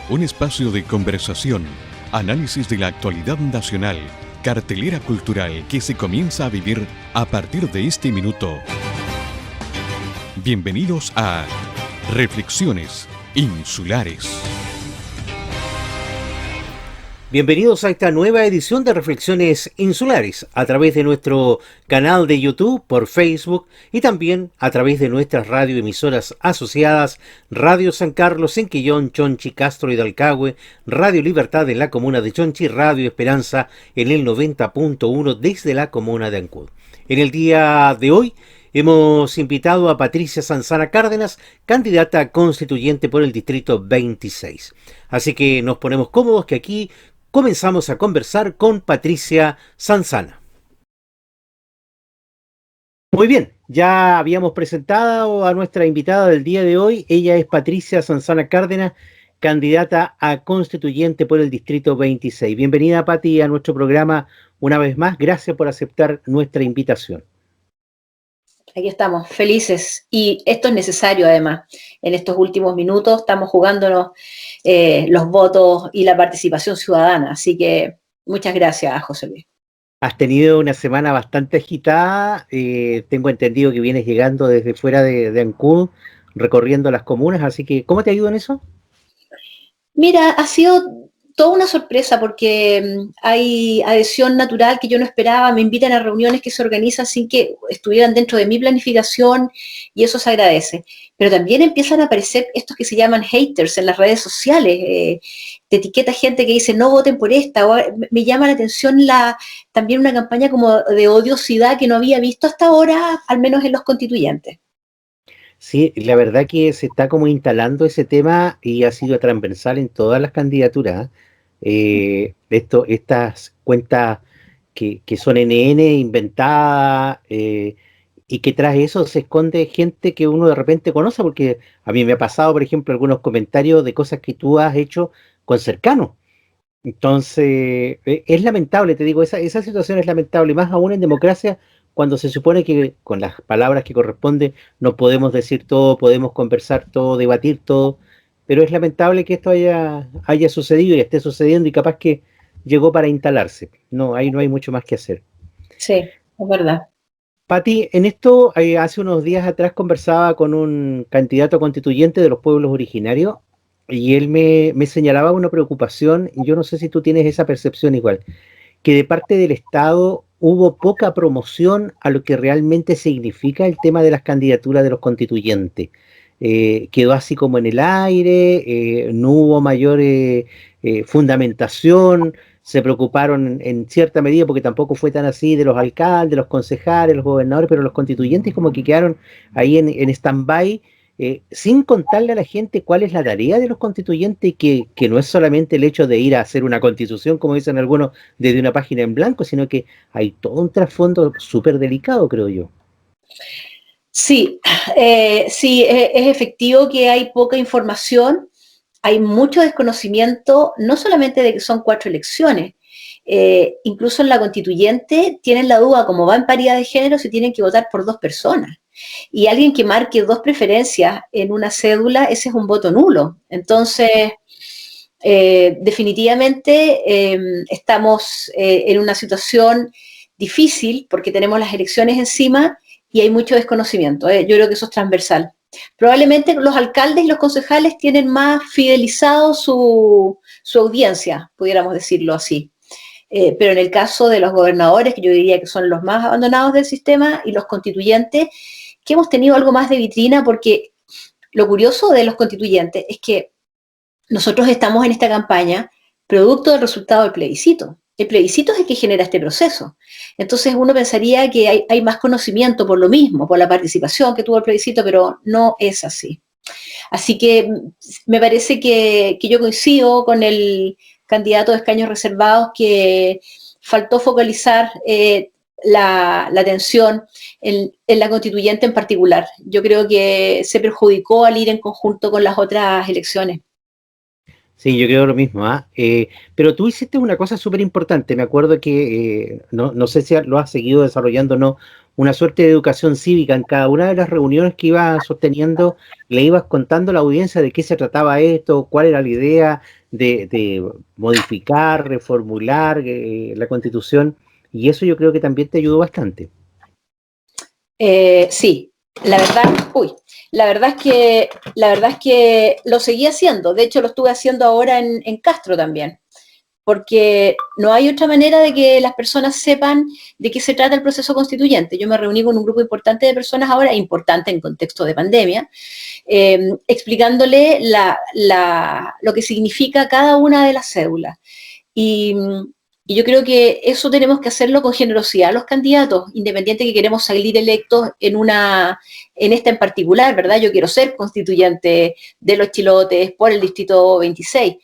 Un espacio de conversación, análisis de la actualidad nacional, cartelera cultural que se comienza a vivir a partir de este minuto. Bienvenidos a Reflexiones Insulares. Bienvenidos a esta nueva edición de Reflexiones Insulares a través de nuestro canal de YouTube, por Facebook y también a través de nuestras radioemisoras asociadas: Radio San Carlos en Quillón, Chonchi, Castro y Dalcahue, Radio Libertad en la comuna de Chonchi, Radio Esperanza en el 90.1 desde la comuna de Ancud. En el día de hoy hemos invitado a Patricia Sanzana Cárdenas, candidata constituyente por el Distrito 26. Así que nos ponemos cómodos que aquí comenzamos a conversar con Patricia Sanzana. Muy bien, ya habíamos presentado a nuestra invitada del día de hoy. Ella es Patricia Sanzana Cárdenas, candidata a constituyente por el Distrito 26. Bienvenida, Pati, a nuestro programa una vez más. Gracias por aceptar nuestra invitación. Aquí estamos, felices, y esto es necesario además. En estos últimos minutos estamos jugándonos los votos y la participación ciudadana, así que muchas gracias, José Luis. Has tenido una semana bastante agitada, tengo entendido que vienes llegando desde fuera de Ancud, recorriendo las comunas, así que ¿cómo te ha ido en eso? Mira, ha sido toda una sorpresa porque hay adhesión natural que yo no esperaba, me invitan a reuniones que se organizan sin que estuvieran dentro de mi planificación y eso se agradece. Pero también empiezan a aparecer estos que se llaman haters en las redes sociales, te etiqueta gente que dice no voten por esta, me llama la atención también una campaña como de odiosidad que no había visto hasta ahora, al menos en los constituyentes. Sí, la verdad que se está como instalando ese tema y ha sido transversal en todas las candidaturas. Estas cuentas que son NN inventadas, y que tras eso se esconde gente que uno de repente conoce, porque a mí me ha pasado, por ejemplo, algunos comentarios de cosas que tú has hecho con cercanos. Entonces, es lamentable, te digo, esa situación es lamentable, más aún en democracia, cuando se supone que con las palabras que corresponde no podemos decir todo, podemos conversar todo, debatir todo, pero es lamentable que esto haya sucedido y esté sucediendo y capaz que llegó para instalarse. No, ahí no hay mucho más que hacer. Sí, es verdad. Pati, en esto, hace unos días atrás conversaba con un candidato constituyente de los pueblos originarios y él me señalaba una preocupación, y yo no sé si tú tienes esa percepción igual, que de parte del Estado hubo poca promoción a lo que realmente significa el tema de las candidaturas de los constituyentes. Quedó así como en el aire, no hubo mayor fundamentación, se preocuparon en cierta medida, porque tampoco fue tan así, de los alcaldes, los concejales, los gobernadores, pero los constituyentes como que quedaron ahí en stand-by, sin contarle a la gente cuál es la tarea de los constituyentes, que no es solamente el hecho de ir a hacer una constitución, como dicen algunos, desde una página en blanco, sino que hay todo un trasfondo súper delicado, creo yo. Sí, sí, es efectivo que hay poca información, hay mucho desconocimiento, no solamente de que son 4 elecciones, incluso en la constituyente tienen la duda, como va en paridad de género, si tienen que votar por 2 personas. Y alguien que marque 2 preferencias en una cédula, ese es un voto nulo. Entonces, definitivamente estamos en una situación difícil porque tenemos las elecciones encima y hay mucho desconocimiento. Yo creo que eso es transversal. Probablemente los alcaldes y los concejales tienen más fidelizado su audiencia, pudiéramos decirlo así. Pero en el caso de los gobernadores, que yo diría que son los más abandonados del sistema, y los constituyentes, que hemos tenido algo más de vitrina, porque lo curioso de los constituyentes es que nosotros estamos en esta campaña producto del resultado del plebiscito. El plebiscito es el que genera este proceso. Entonces uno pensaría que hay más conocimiento por lo mismo, por la participación que tuvo el plebiscito, pero no es así. Así que me parece que yo coincido con el candidato de escaños reservados, que faltó focalizar la atención en la constituyente en particular. Yo creo que se perjudicó al ir en conjunto con las otras elecciones. Sí, yo creo lo mismo, ¿ah? Pero tú hiciste una cosa súper importante, me acuerdo que, no sé si lo has seguido desarrollando o no, una suerte de educación cívica. En cada una de las reuniones que ibas sosteniendo, le ibas contando a la audiencia de qué se trataba esto, cuál era la idea de modificar, reformular la Constitución, y eso yo creo que también te ayudó bastante. Sí, la verdad, la verdad es que lo seguí haciendo. De hecho, lo estuve haciendo ahora en Castro también, porque no hay otra manera de que las personas sepan de qué se trata el proceso constituyente. Yo me reuní con un grupo importante de personas ahora, importante en contexto de pandemia, explicándole lo que significa cada una de las cédulas. Y, y yo creo que eso tenemos que hacerlo con generosidad los candidatos, independiente que queremos salir electos en esta en particular, ¿verdad? Yo quiero ser constituyente de Los Chilotes por el distrito 26.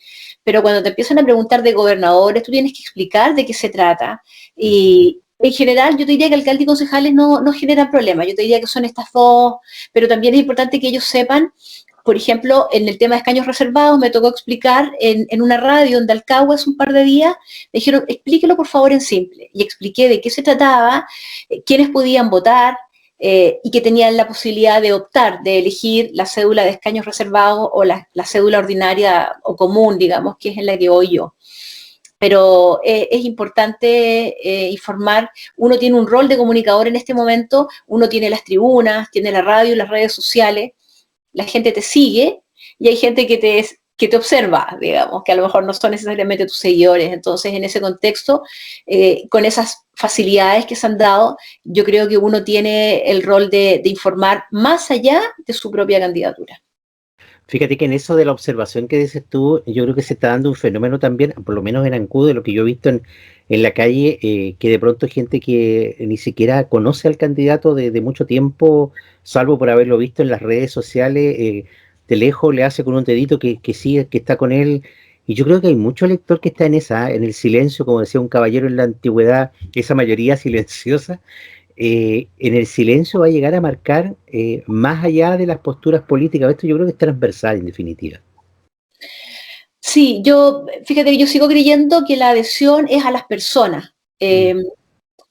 Pero cuando te empiezan a preguntar de gobernadores, tú tienes que explicar de qué se trata. Y en general, yo te diría que alcalde y concejales no generan problemas. Yo te diría que son estas dos, pero también es importante que ellos sepan. Por ejemplo, en el tema de escaños reservados me tocó explicar en una radio en Dalcahue hace un par de días, me dijeron, explíquelo por favor en simple. Y expliqué de qué se trataba, quiénes podían votar, y que tenían la posibilidad de optar, de elegir la cédula de escaños reservados o la cédula ordinaria o común, digamos, que es en la que voy yo. Pero es importante informar, uno tiene un rol de comunicador en este momento, uno tiene las tribunas, tiene la radio, las redes sociales, la gente te sigue y hay gente que te observa, digamos, que a lo mejor no son necesariamente tus seguidores. Entonces, en ese contexto, con esas facilidades que se han dado, yo creo que uno tiene el rol de informar más allá de su propia candidatura. Fíjate que en eso de la observación que dices tú, yo creo que se está dando un fenómeno también, por lo menos en Ancud, de lo que yo he visto en la calle, que de pronto gente que ni siquiera conoce al candidato de mucho tiempo, salvo por haberlo visto en las redes sociales, de lejos le hace con un dedito que sí, que está con él. Y yo creo que hay mucho elector que está en esa, en el silencio, como decía un caballero en la antigüedad, esa mayoría silenciosa, en el silencio va a llegar a marcar más allá de las posturas políticas. Esto yo creo que es transversal, en definitiva. Sí, fíjate que yo sigo creyendo que la adhesión es a las personas. Mm.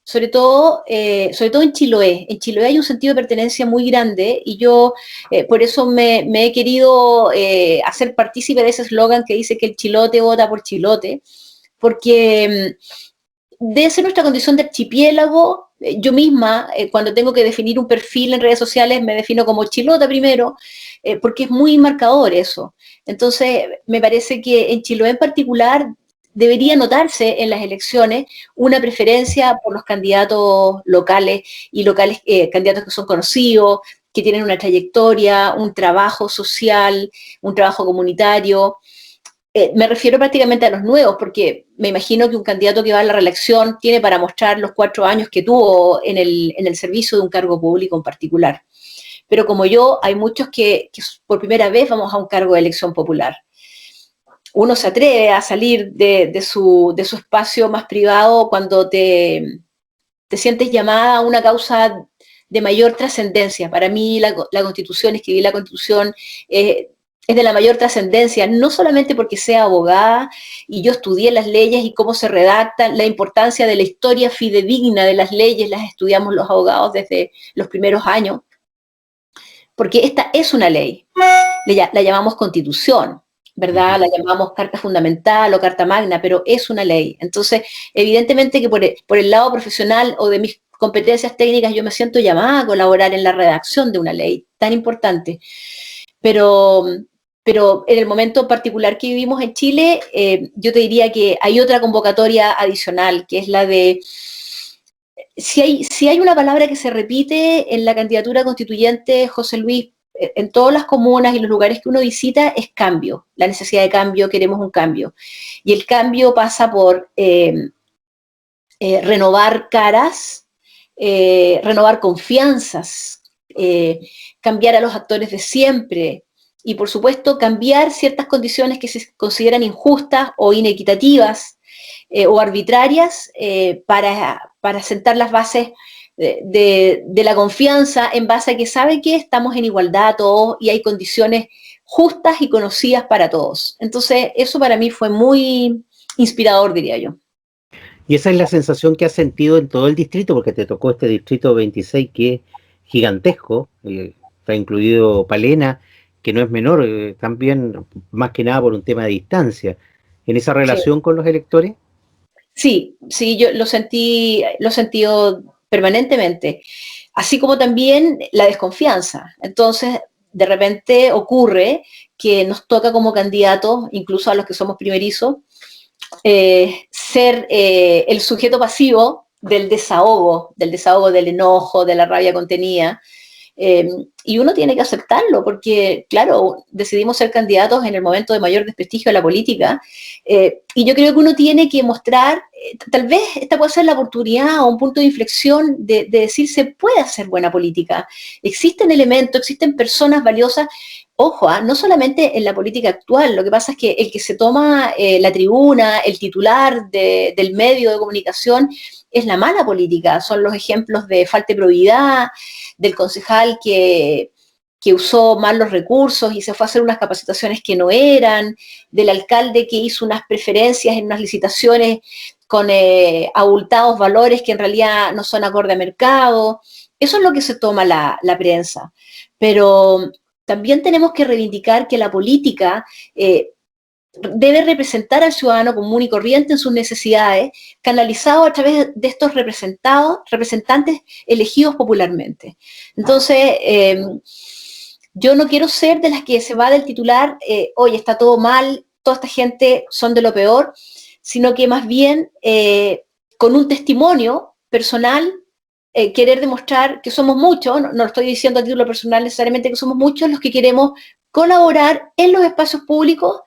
Sobre todo en Chiloé. En Chiloé hay un sentido de pertenencia muy grande y yo por eso me he querido hacer partícipe de ese eslogan que dice que el chilote vota por Chilote, porque debe ser nuestra condición de archipiélago. Yo misma, cuando tengo que definir un perfil en redes sociales, me defino como chilota primero, porque es muy marcador eso. Entonces, me parece que en Chiloé en particular debería notarse en las elecciones una preferencia por los candidatos locales y candidatos que son conocidos, que tienen una trayectoria, un trabajo social, un trabajo comunitario. Me refiero prácticamente a los nuevos, porque me imagino que un candidato que va a la reelección tiene para mostrar los 4 años que tuvo en el servicio de un cargo público en particular. Pero como yo, hay muchos que por primera vez vamos a un cargo de elección popular. Uno se atreve a salir de su espacio más privado cuando te sientes llamada a una causa de mayor trascendencia. Para mí la Constitución, escribir la Constitución, es de la mayor trascendencia, no solamente porque sea abogada y yo estudié las leyes y cómo se redactan, la importancia de la historia fidedigna de las leyes las estudiamos los abogados desde los primeros años, porque esta es una ley, la llamamos Constitución, ¿verdad? La llamamos Carta Fundamental o Carta Magna, pero es una ley. Entonces, evidentemente que por el lado profesional o de mis competencias técnicas yo me siento llamada a colaborar en la redacción de una ley tan importante. Pero en el momento particular que vivimos en Chile, yo te diría que hay otra convocatoria adicional, que es la de, si hay una palabra que se repite en la candidatura constituyente, José Luis, en todas las comunas y los lugares que uno visita, es cambio, la necesidad de cambio, queremos un cambio. Y el cambio pasa por renovar caras, renovar confianzas, cambiar a los actores de siempre y, por supuesto, cambiar ciertas condiciones que se consideran injustas o inequitativas o arbitrarias para sentar las bases de la confianza en base a que sabe que estamos en igualdad todos y hay condiciones justas y conocidas para todos. Entonces, eso para mí fue muy inspirador, diría yo. Y esa es la sensación que has sentido en todo el distrito, porque te tocó este distrito 26 que es gigantesco, está incluido Palena, que no es menor, también más que nada por un tema de distancia. En esa Sí. relación con los electores, Sí, sí, yo lo he sentido permanentemente, así como también la desconfianza. Entonces, de repente ocurre que nos toca como candidatos, incluso a los que somos primerizos, ser el sujeto pasivo del desahogo, del enojo, de la rabia contenida. Eh, y uno tiene que aceptarlo, porque, claro, decidimos ser candidatos en el momento de mayor desprestigio de la política, y yo creo que uno tiene que mostrar, tal vez esta puede ser la oportunidad o un punto de inflexión de decir se puede hacer buena política, existen elementos, existen personas valiosas. Ojo, no solamente en la política actual, lo que pasa es que el que se toma la tribuna, el titular del medio de comunicación, es la mala política, son los ejemplos de falta de probidad, del concejal que usó mal los recursos y se fue a hacer unas capacitaciones que no eran, del alcalde que hizo unas preferencias en unas licitaciones con abultados valores que en realidad no son acorde a mercado. Eso es lo que se toma la prensa. Pero también tenemos que reivindicar que la política debe representar al ciudadano común y corriente en sus necesidades, canalizado a través de estos representantes elegidos popularmente. Entonces, yo no quiero ser de las que se va del titular, oye, está todo mal, toda esta gente son de lo peor, sino que más bien con un testimonio personal, querer demostrar que somos muchos, no lo estoy diciendo a título personal necesariamente, que somos muchos los que queremos colaborar en los espacios públicos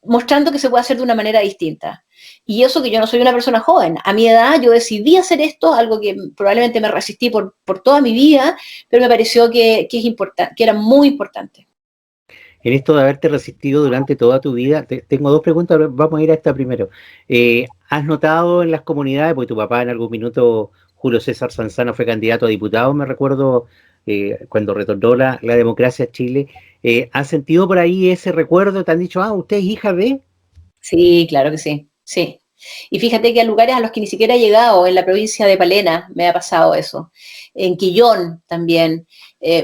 mostrando que se puede hacer de una manera distinta. Y eso que yo no soy una persona joven. A mi edad yo decidí hacer esto, algo que probablemente me resistí por toda mi vida, pero me pareció que era muy importante. en esto de haberte resistido durante toda tu vida, tengo dos preguntas, vamos a ir a esta primero. ¿Has notado en las comunidades, porque tu papá en algún minuto, Julio César Sanzano, fue candidato a diputado, me recuerdo, cuando retornó la democracia a Chile, ¿has sentido por ahí ese recuerdo? ¿Te han dicho, usted es hija de...? Sí, claro que sí, sí. Y fíjate que a lugares a los que ni siquiera he llegado, en la provincia de Palena me ha pasado eso, en Quillón también,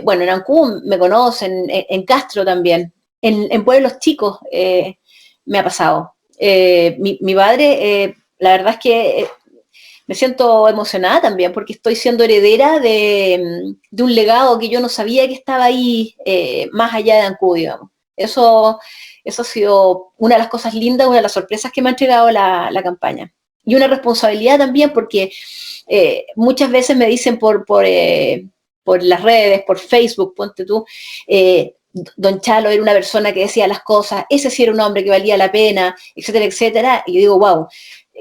bueno, en Ancún me conocen, en Castro también, en pueblos chicos me ha pasado. Mi padre, la verdad es que me siento emocionada también porque estoy siendo heredera de un legado que yo no sabía que estaba ahí más allá de Ancún, digamos. Eso ha sido una de las cosas lindas, una de las sorpresas que me ha entregado la campaña. Y una responsabilidad también porque muchas veces me dicen por las redes, por Facebook, ponte tú, Don Chalo era una persona que decía las cosas, ese sí era un hombre que valía la pena, etcétera, etcétera. Y yo digo, wow,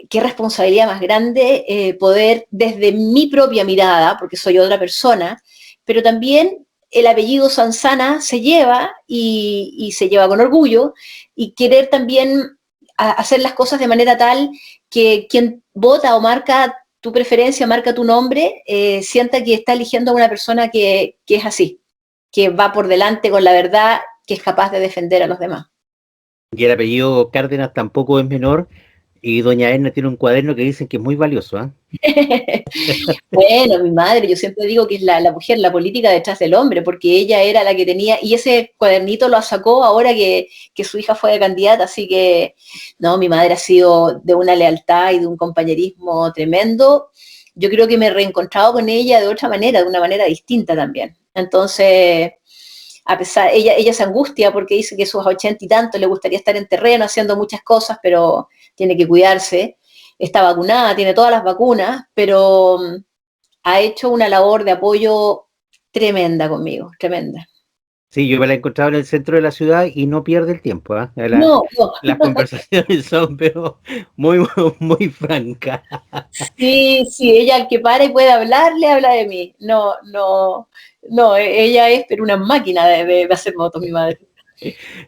qué responsabilidad más grande poder desde mi propia mirada, porque soy otra persona, pero también el apellido Sanzana se lleva y se lleva con orgullo y querer también hacer las cosas de manera tal que quien vota o marca tu preferencia, marca tu nombre, sienta que está eligiendo a una persona que es así, que va por delante con la verdad, que es capaz de defender a los demás. Y el apellido Cárdenas tampoco es menor, y doña Edna tiene un cuaderno que dicen que es muy valioso, ¿ah? Bueno, mi madre, yo siempre digo que es la mujer, la política detrás del hombre, porque ella era la que tenía, y ese cuadernito lo sacó ahora que su hija fue de candidata, así que, no, mi madre ha sido de una lealtad y de un compañerismo tremendo. Yo creo que me he reencontrado con ella de otra manera, de una manera distinta también. Entonces, a pesar, ella se angustia porque dice que a sus 80 y tanto le gustaría estar en terreno haciendo muchas cosas, pero tiene que cuidarse. Está vacunada, tiene todas las vacunas, pero ha hecho una labor de apoyo tremenda conmigo, tremenda. Sí, yo me la he encontrado en el centro de la ciudad y no pierde el tiempo, ¿ah? No, no, Las conversaciones son, pero muy, muy francas. sí, sí, ella al que para y puede hablar, le habla de mí. No, no, no, ella es pero una máquina de hacer motos, mi madre.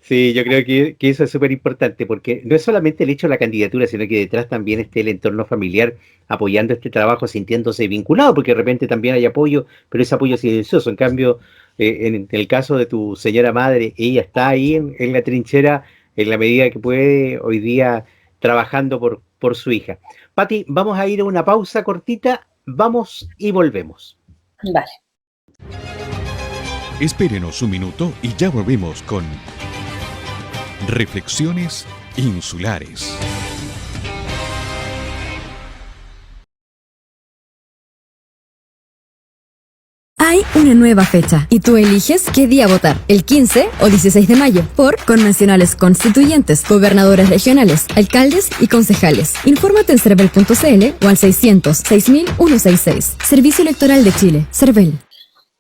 Sí, yo creo que eso es súper importante, porque no es solamente el hecho de la candidatura, sino que detrás también esté el entorno familiar apoyando este trabajo, sintiéndose vinculado, porque de repente también hay apoyo, pero es apoyo silencioso. En cambio, en el caso de tu señora madre, ella está ahí en la trinchera en la medida que puede, hoy día trabajando por su hija. Pati, vamos a ir a una pausa cortita, vamos y volvemos. Vale. Espérenos un minuto y ya volvemos con Reflexiones Insulares. Hay una nueva fecha y tú eliges qué día votar, el 15 o 16 de mayo, por convencionales constituyentes, gobernadores regionales, alcaldes y concejales. Infórmate en cervel.cl o al 600-6166. Servicio Electoral de Chile, Cervel.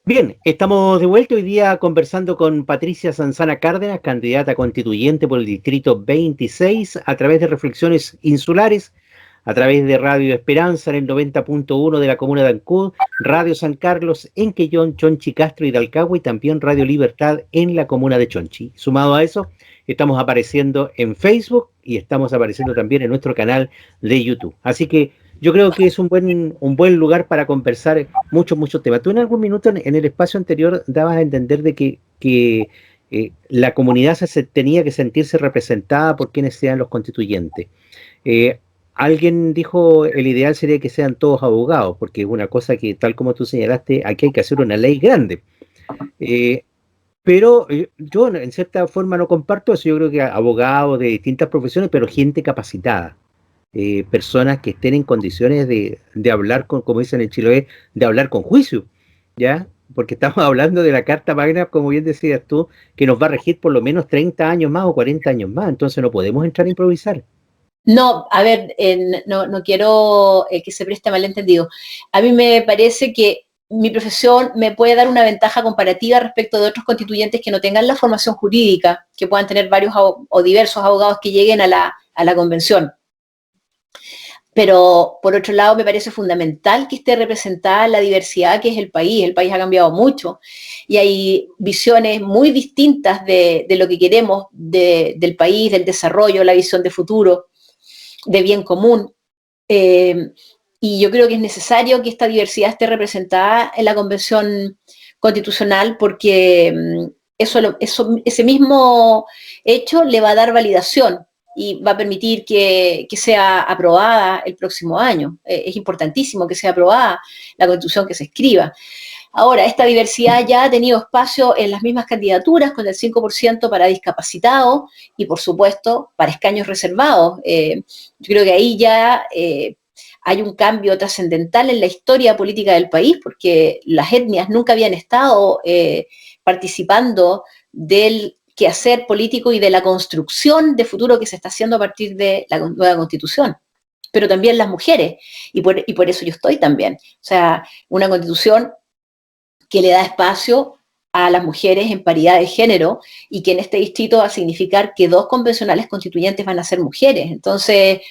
Bien, estamos de vuelta hoy día conversando con Patricia Sanzana Cárdenas, candidata constituyente por el Distrito 26, a través de Reflexiones Insulares, a través de Radio Esperanza en el 90.1 de la comuna de Ancud, Radio San Carlos en Quellón, Chonchi, Castro y Dalcagua, y también Radio Libertad en la comuna de Chonchi. Sumado a eso, estamos apareciendo en Facebook y estamos apareciendo también en nuestro canal de YouTube. Así que yo creo que es un buen lugar para conversar muchos temas. Tú en algún minuto en el espacio anterior dabas a entender de que la comunidad tenía que sentirse representada por quienes sean los constituyentes. Alguien dijo, el ideal sería que sean todos abogados, porque es una cosa que, tal como tú señalaste, aquí hay que hacer una ley grande. Pero yo en cierta forma no comparto eso. Yo creo que abogados de distintas profesiones, pero gente capacitada. Personas que estén en condiciones de hablar como dicen en Chiloé, de hablar con juicio, ¿ya? Porque estamos hablando de la Carta Magna, como bien decías tú, que nos va a regir por lo menos 30 años más o 40 años más, entonces no podemos entrar a improvisar. No, a ver, no quiero que se preste malentendido. A mí me parece que mi profesión me puede dar una ventaja comparativa respecto de otros constituyentes que no tengan la formación jurídica, que puedan tener varios o diversos abogados que lleguen a la convención. Pero, por otro lado, me parece fundamental que esté representada la diversidad que es el país. El país ha cambiado mucho y hay visiones muy distintas de lo que queremos del país, del desarrollo, la visión de futuro, de bien común. Y yo creo que es necesario que esta diversidad esté representada en la Convención Constitucional porque ese mismo hecho le va a dar validación y va a permitir que sea aprobada el próximo año. Es importantísimo que sea aprobada la Constitución que se escriba. Ahora, esta diversidad ya ha tenido espacio en las mismas candidaturas, con el 5% para discapacitados y, por supuesto, para escaños reservados. Yo creo que ahí ya hay un cambio trascendental en la historia política del país, porque las etnias nunca habían estado participando del quehacer político y de la construcción de futuro que se está haciendo a partir de la nueva Constitución. Pero también las mujeres, y por eso yo estoy también. O sea, una Constitución que le da espacio a las mujeres en paridad de género y que en este distrito va a significar que 2 convencionales constituyentes van a ser mujeres. Entonces,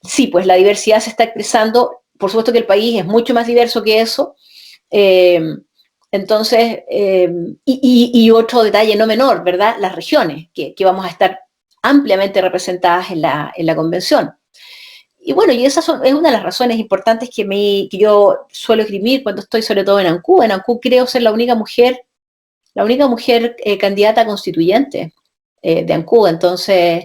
sí, pues la diversidad se está expresando. Por supuesto que el país es mucho más diverso que eso. Entonces, y otro detalle no menor, ¿verdad? Las regiones, que vamos a estar ampliamente representadas en la convención. Y bueno, y esa es una de las razones importantes que yo suelo esgrimir cuando estoy sobre todo en Ancud. En Ancud creo ser la única mujer candidata constituyente de Ancud. Entonces,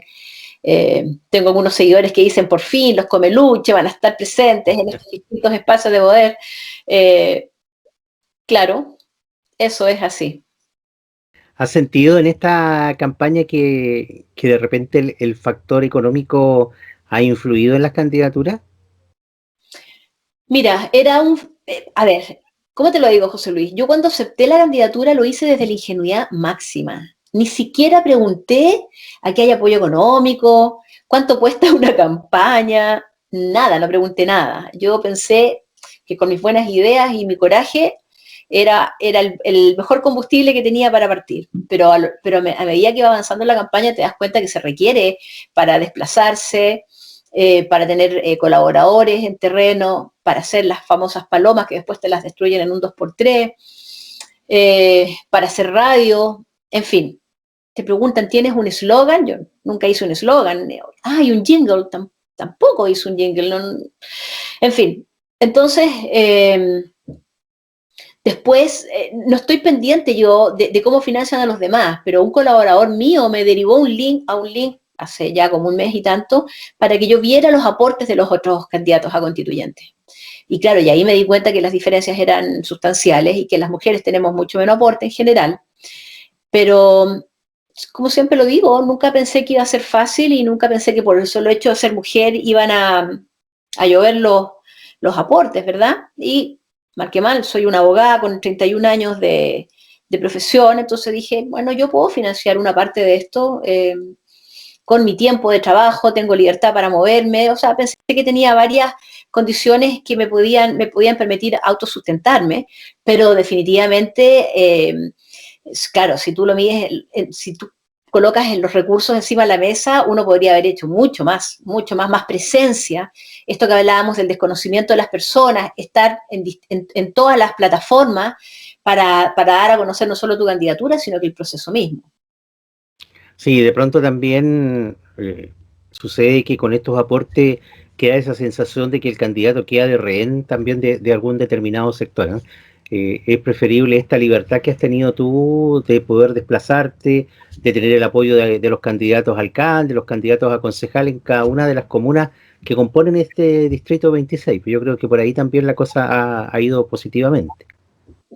tengo algunos seguidores que dicen, por fin, los Comeluche van a estar presentes en estos distintos espacios de poder. Claro, eso es así. ¿Has sentido en esta campaña que de repente el factor económico ha influido en las candidaturas? Mira, a ver, ¿cómo te lo digo, José Luis? Yo cuando acepté la candidatura lo hice desde la ingenuidad máxima. Ni siquiera pregunté a qué hay apoyo económico, cuánto cuesta una campaña, nada, no pregunté nada. Yo pensé que con mis buenas ideas y mi coraje era el mejor combustible que tenía para partir. Pero a medida que va avanzando la campaña te das cuenta que se requiere para desplazarse, para tener colaboradores en terreno, para hacer las famosas palomas que después te las destruyen en un 2x3, para hacer radio, en fin. Te preguntan, ¿tienes un eslogan? Yo nunca hice un eslogan. ¿Hay un jingle? Tampoco hice un jingle. No. En fin, entonces, después, no estoy pendiente yo de cómo financian a los demás, pero un colaborador mío me derivó un link hace ya como un mes y tanto, para que yo viera los aportes de los otros candidatos a constituyentes. Y claro, y ahí me di cuenta que las diferencias eran sustanciales y que las mujeres tenemos mucho menos aporte en general. Pero, como siempre lo digo, nunca pensé que iba a ser fácil y nunca pensé que por el solo hecho de ser mujer iban a llover los aportes, ¿verdad? Y marqué mal, soy una abogada con 31 años de profesión, entonces dije, bueno, yo puedo financiar una parte de esto con mi tiempo de trabajo, tengo libertad para moverme, o sea, pensé que tenía varias condiciones que me podían permitir autosustentarme, pero definitivamente, claro, si tú lo mides, si tú colocas los recursos encima de la mesa, uno podría haber hecho mucho más presencia. Esto que hablábamos del desconocimiento de las personas, estar en todas las plataformas para dar a conocer no solo tu candidatura, sino que el proceso mismo. Sí, de pronto también sucede que con estos aportes queda esa sensación de que el candidato queda de rehén también de algún determinado sector, ¿no? Es preferible esta libertad que has tenido tú de poder desplazarte, de tener el apoyo de los candidatos a alcalde, los candidatos a concejal en cada una de las comunas que componen este distrito 26. Yo creo que por ahí también la cosa ha ido positivamente.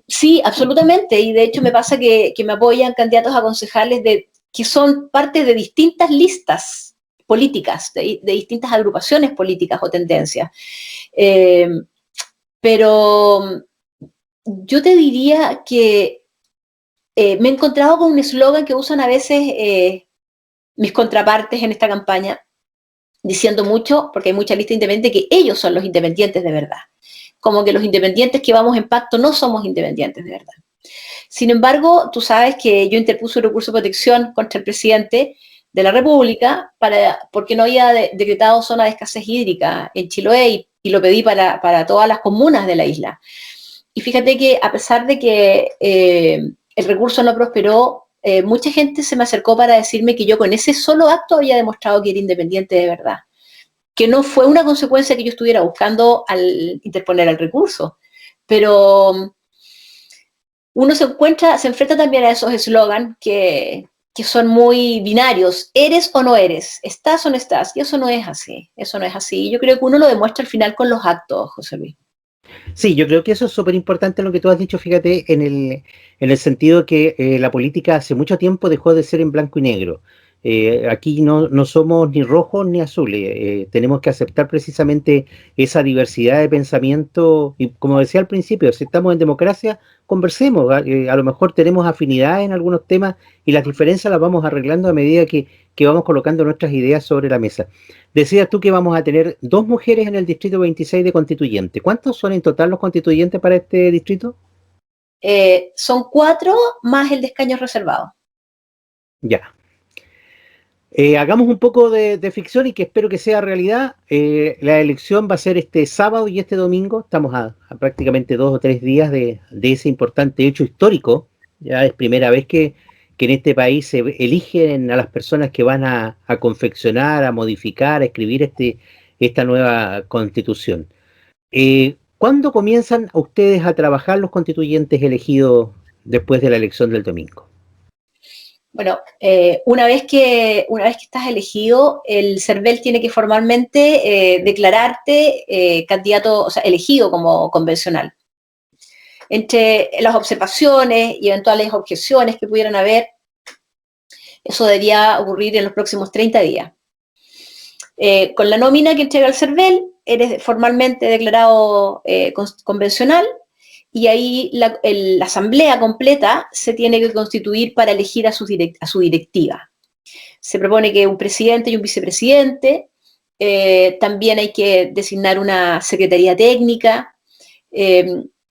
Sí, absolutamente. Y de hecho me pasa que me apoyan candidatos a concejales que son parte de distintas listas políticas, de distintas agrupaciones políticas o tendencias. Pero yo te diría que me he encontrado con un eslogan que usan a veces mis contrapartes en esta campaña, diciendo mucho, porque hay mucha lista independiente, que ellos son los independientes de verdad. Como que los independientes que vamos en pacto no somos independientes de verdad. Sin embargo, tú sabes que yo interpuse un recurso de protección contra el presidente de la República porque no había decretado zona de escasez hídrica en Chiloé y lo pedí para todas las comunas de la isla. Y fíjate que a pesar de que el recurso no prosperó, mucha gente se me acercó para decirme que yo con ese solo acto había demostrado que era independiente de verdad, que no fue una consecuencia que yo estuviera buscando al interponer el recurso, pero uno se enfrenta también a esos eslogans que son muy binarios, eres o no eres, estás o no estás, y eso no es así, Yo creo que uno lo demuestra al final con los actos, José Luis. Sí, yo creo que eso es súper importante lo que tú has dicho, fíjate, en el sentido que la política hace mucho tiempo dejó de ser en blanco y negro. Aquí no somos ni rojos ni azules, tenemos que aceptar precisamente esa diversidad de pensamiento y como decía al principio, si estamos en democracia, conversemos, a lo mejor tenemos afinidad en algunos temas y las diferencias las vamos arreglando a medida que vamos colocando nuestras ideas sobre la mesa. Decías tú que vamos a tener 2 mujeres en el distrito 26 de constituyente. ¿Cuántos son en total los constituyentes para este distrito? Son 4 más el de escaños reservados. Ya. Hagamos un poco de ficción y que espero que sea realidad. La elección va a ser este sábado y este domingo. Estamos a prácticamente 2 o 3 días de ese importante hecho histórico. Ya es primera vez que en este país se eligen a las personas que van a confeccionar, a modificar, a escribir esta nueva constitución. ¿Cuándo comienzan ustedes a trabajar los constituyentes elegidos después de la elección del domingo? Bueno, una vez que estás elegido, el CERVEL tiene que formalmente declararte candidato, o sea, elegido como convencional. Entre las observaciones y eventuales objeciones que pudieran haber, eso debería ocurrir en los próximos 30 días. Con la nómina que entrega el CERVEL, eres formalmente declarado convencional y ahí la asamblea completa se tiene que constituir para elegir a su directiva. Se propone que un presidente y un vicepresidente, también hay que designar una secretaría técnica,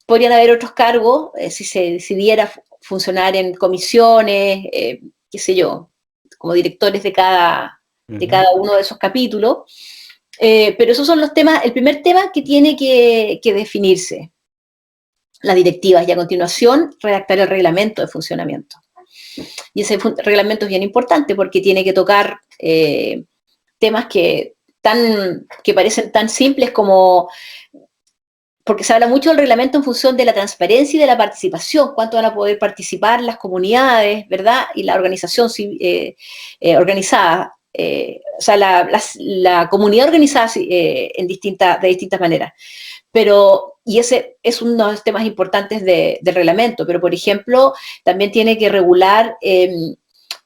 podrían haber otros cargos, si se decidiera funcionar en comisiones, qué sé yo, como directores de cada uno de esos capítulos, pero esos son los temas, el primer tema que tiene que definirse, las directivas, y a continuación redactar el reglamento de funcionamiento. Y ese reglamento es bien importante porque tiene que tocar temas que parecen tan simples como, porque se habla mucho del reglamento en función de la transparencia y de la participación, cuánto van a poder participar las comunidades, ¿verdad? Y la organización organizada. o sea, la comunidad organizada de distintas maneras. Pero, y ese es uno de los temas importantes del reglamento, pero por ejemplo, también tiene que regular el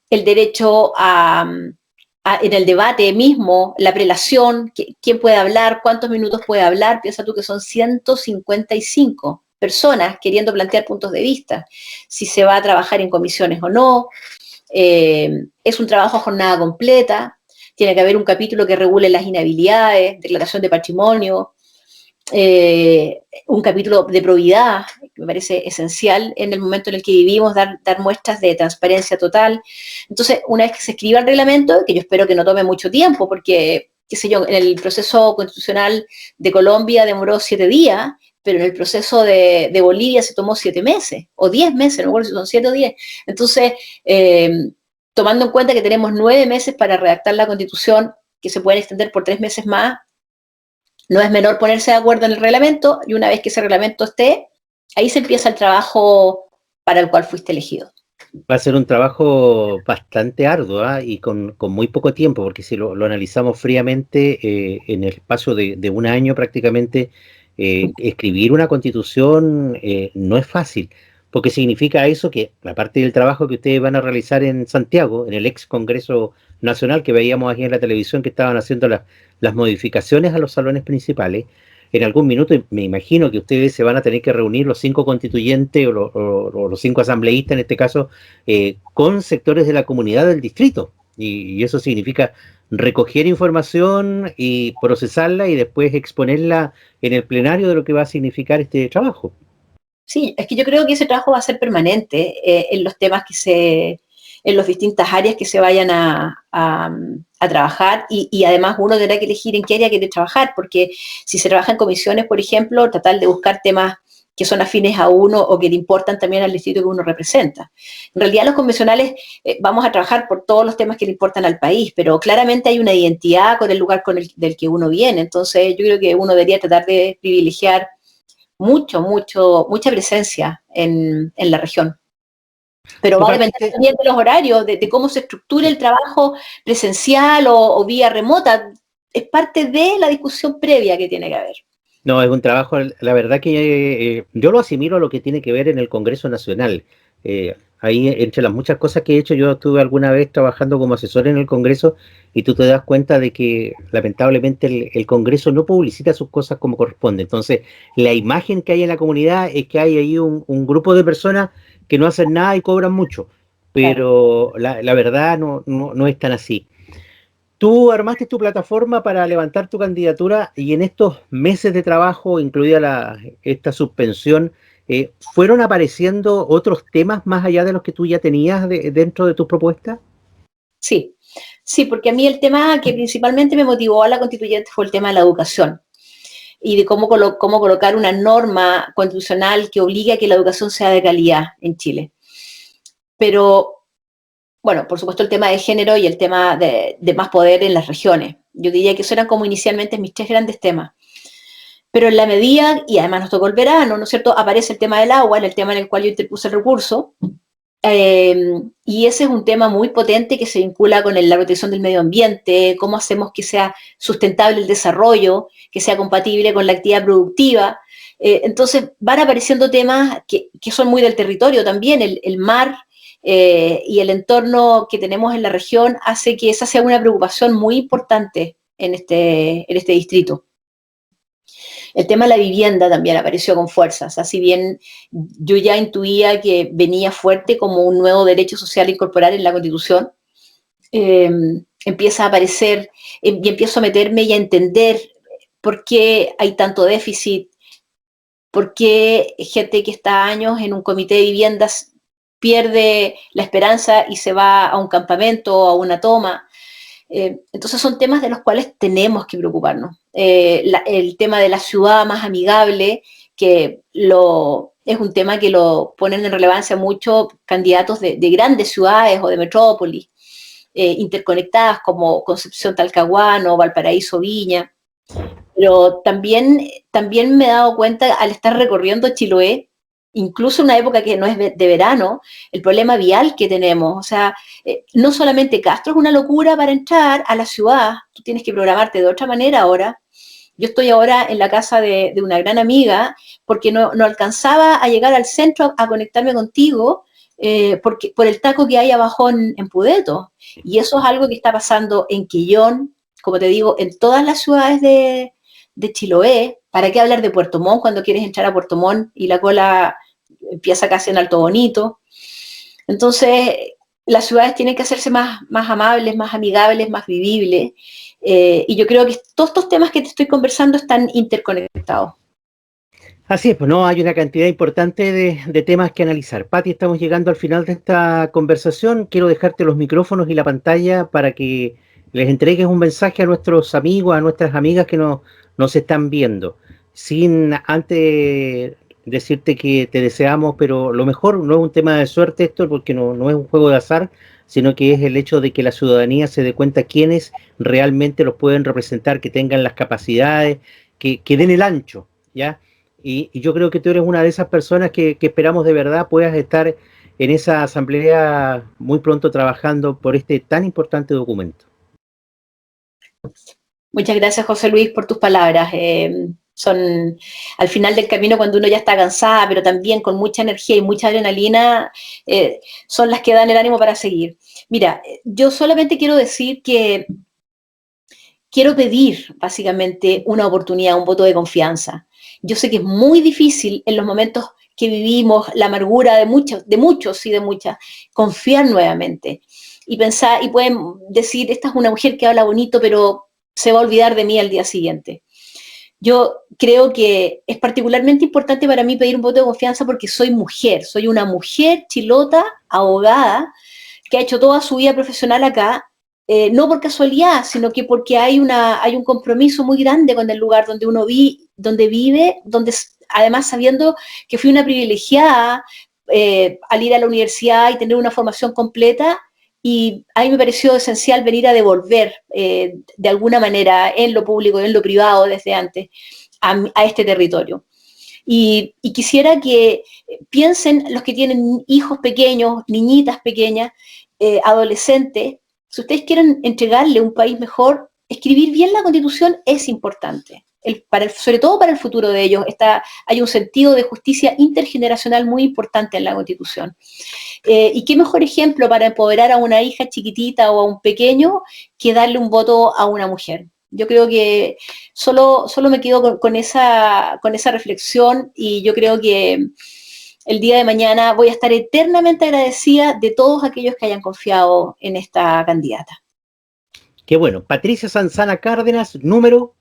derecho en el debate mismo, la prelación, quién puede hablar, cuántos minutos puede hablar. Piensa tú que son 155 personas queriendo plantear puntos de vista, si se va a trabajar en comisiones o no. Es un trabajo a jornada completa, tiene que haber un capítulo que regule las inhabilidades, declaración de patrimonio, un capítulo de probidad, que me parece esencial en el momento en el que vivimos, dar muestras de transparencia total. Entonces, una vez que se escriba el reglamento, que yo espero que no tome mucho tiempo, porque, qué sé yo, en el proceso constitucional de Colombia demoró 7 días, pero en el proceso de Bolivia se tomó 7 meses, o 10 meses, no me acuerdo si son 7 o 10. Entonces, tomando en cuenta que tenemos 9 meses para redactar la Constitución, que se pueden extender por 3 meses más, no es menor ponerse de acuerdo en el reglamento, y una vez que ese reglamento esté, ahí se empieza el trabajo para el cual fuiste elegido. Va a ser un trabajo bastante arduo, ¿eh? Y con muy poco tiempo, porque si lo analizamos fríamente, en el espacio de un año prácticamente, escribir una constitución no es fácil, porque significa eso que, aparte del trabajo que ustedes van a realizar en Santiago, en el ex Congreso Nacional, que veíamos aquí en la televisión que estaban haciendo las modificaciones a los salones principales, en algún minuto me imagino que ustedes se van a tener que reunir los 5 constituyentes o los 5 asambleístas en este caso, con sectores de la comunidad del distrito, y eso significa recoger información y procesarla y después exponerla en el plenario de lo que va a significar este trabajo. Sí, es que yo creo que ese trabajo va a ser permanente en los temas en las distintas áreas que se vayan a trabajar, y además uno tendrá que elegir en qué área quiere trabajar, porque si se trabaja en comisiones, por ejemplo, tratar de buscar temas que son afines a uno o que le importan también al distrito que uno representa. En realidad los convencionales vamos a trabajar por todos los temas que le importan al país, pero claramente hay una identidad con el lugar del que uno viene. Entonces yo creo que uno debería tratar de privilegiar mucha presencia en la región. Pero va a depender también de los horarios, de cómo se estructure el trabajo presencial o vía remota. Es parte de la discusión previa que tiene que haber. No, es un trabajo, la verdad que yo lo asimilo a lo que tiene que ver en el Congreso Nacional. Ahí, entre las muchas cosas que he hecho, yo estuve alguna vez trabajando como asesor en el Congreso, y tú te das cuenta de que lamentablemente el Congreso no publicita sus cosas como corresponde. Entonces, la imagen que hay en la comunidad es que hay ahí un grupo de personas que no hacen nada y cobran mucho, pero la verdad no es tan así. Tú armaste tu plataforma para levantar tu candidatura, y en estos meses de trabajo, incluida esta suspensión, ¿fueron apareciendo otros temas más allá de los que tú ya tenías dentro de tus propuestas? Sí, porque a mí el tema que principalmente me motivó a la constituyente fue el tema de la educación y de cómo colocar una norma constitucional que obligue a que la educación sea de calidad en Chile. Pero bueno, por supuesto el tema de género y el tema de más poder en las regiones. Yo diría que eso eran como inicialmente mis 3 grandes temas. Pero en la medida, y además nos tocó el verano, ¿no es cierto?, aparece el tema del agua, en el tema en el cual yo interpuse el recurso, y ese es un tema muy potente que se vincula con la protección del medio ambiente, cómo hacemos que sea sustentable el desarrollo, que sea compatible con la actividad productiva. Entonces van apareciendo temas que son muy del territorio también, el mar, y el entorno que tenemos en la región hace que esa sea una preocupación muy importante en este distrito. El tema de la vivienda también apareció con fuerza. O sea, si bien yo ya intuía que venía fuerte como un nuevo derecho social a incorporar en la Constitución, empieza a aparecer y empiezo a meterme y a entender por qué hay tanto déficit, por qué gente que está años en un comité de viviendas pierde la esperanza y se va a un campamento o a una toma. Entonces son temas de los cuales tenemos que preocuparnos. El tema de la ciudad más amigable, que es un tema que lo ponen en relevancia muchos candidatos de grandes ciudades o de metrópolis, interconectadas como Concepción, Talcahuano, Valparaíso, Viña. Pero también me he dado cuenta al estar recorriendo Chiloé incluso en una época que no es de verano, el problema vial que tenemos. O sea, no solamente Castro es una locura para entrar a la ciudad, tú tienes que programarte de otra manera ahora. Yo estoy ahora en la casa de una gran amiga porque no alcanzaba a llegar al centro a conectarme contigo por el taco que hay abajo en Pudeto. Y eso es algo que está pasando en Quillón, como te digo, en todas las ciudades de Chiloé. ¿Para qué hablar de Puerto Montt cuando quieres entrar a Puerto Montt y la cola empieza casi en Alto Bonito? Entonces, las ciudades tienen que hacerse más amables, más amigables, más vivibles. Y yo creo que todos estos temas que te estoy conversando están interconectados. Así es, pues no, hay una cantidad importante de temas que analizar. Pati, estamos llegando al final de esta conversación. Quiero dejarte los micrófonos y la pantalla para que les entregues un mensaje a nuestros amigos, a nuestras amigas que nos están viendo. Sin antes decirte que te deseamos, pero lo mejor, no es un tema de suerte esto, porque no es un juego de azar, sino que es el hecho de que la ciudadanía se dé cuenta quiénes realmente los pueden representar, que tengan las capacidades, que den el ancho, ¿ya? Y yo creo que tú eres una de esas personas que esperamos de verdad puedas estar en esa asamblea muy pronto trabajando por este tan importante documento. Muchas gracias, José Luis, por tus palabras. Son al final del camino, cuando uno ya está cansada, pero también con mucha energía y mucha adrenalina, son las que dan el ánimo para seguir. Mira, yo solamente quiero decir que quiero pedir básicamente una oportunidad, un voto de confianza. Yo sé que es muy difícil en los momentos que vivimos, la amargura de muchos y de muchas, confiar nuevamente y pensar, y pueden decir, esta es una mujer que habla bonito, pero se va a olvidar de mí al día siguiente. Yo creo que es particularmente importante para mí pedir un voto de confianza porque soy mujer, soy una mujer chilota, abogada, que ha hecho toda su vida profesional acá, no por casualidad, sino que porque hay un compromiso muy grande con el lugar donde uno vive, donde además sabiendo que fui una privilegiada al ir a la universidad y tener una formación completa, y a mí me pareció esencial venir a devolver de alguna manera en lo público y en lo privado desde antes a este territorio. Y quisiera que piensen los que tienen hijos pequeños, niñitas pequeñas, adolescentes, si ustedes quieren entregarle un país mejor, escribir bien la Constitución es importante. Sobre todo para el futuro de ellos, hay un sentido de justicia intergeneracional muy importante en la Constitución. Y qué mejor ejemplo para empoderar a una hija chiquitita o a un pequeño que darle un voto a una mujer. Yo creo que solo me quedo con esa reflexión, y yo creo que el día de mañana voy a estar eternamente agradecida de todos aquellos que hayan confiado en esta candidata. Qué bueno. Patricia Sanzana Cárdenas, número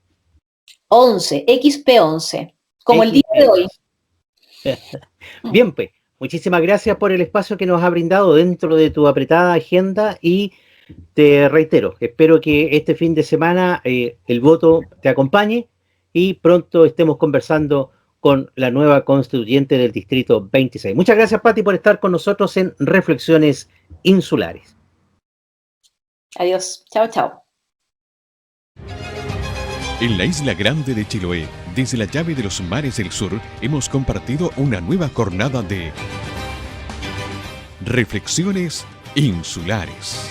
11, XP11, como el día de hoy. Bien, pues, muchísimas gracias por el espacio que nos ha brindado dentro de tu apretada agenda, y te reitero, espero que este fin de semana el voto te acompañe y pronto estemos conversando con la nueva constituyente del Distrito 26. Muchas gracias, Pati, por estar con nosotros en Reflexiones Insulares. Adiós. Chao, chao. En la isla grande de Chiloé, desde la llave de los mares del sur, hemos compartido una nueva jornada de Reflexiones Insulares.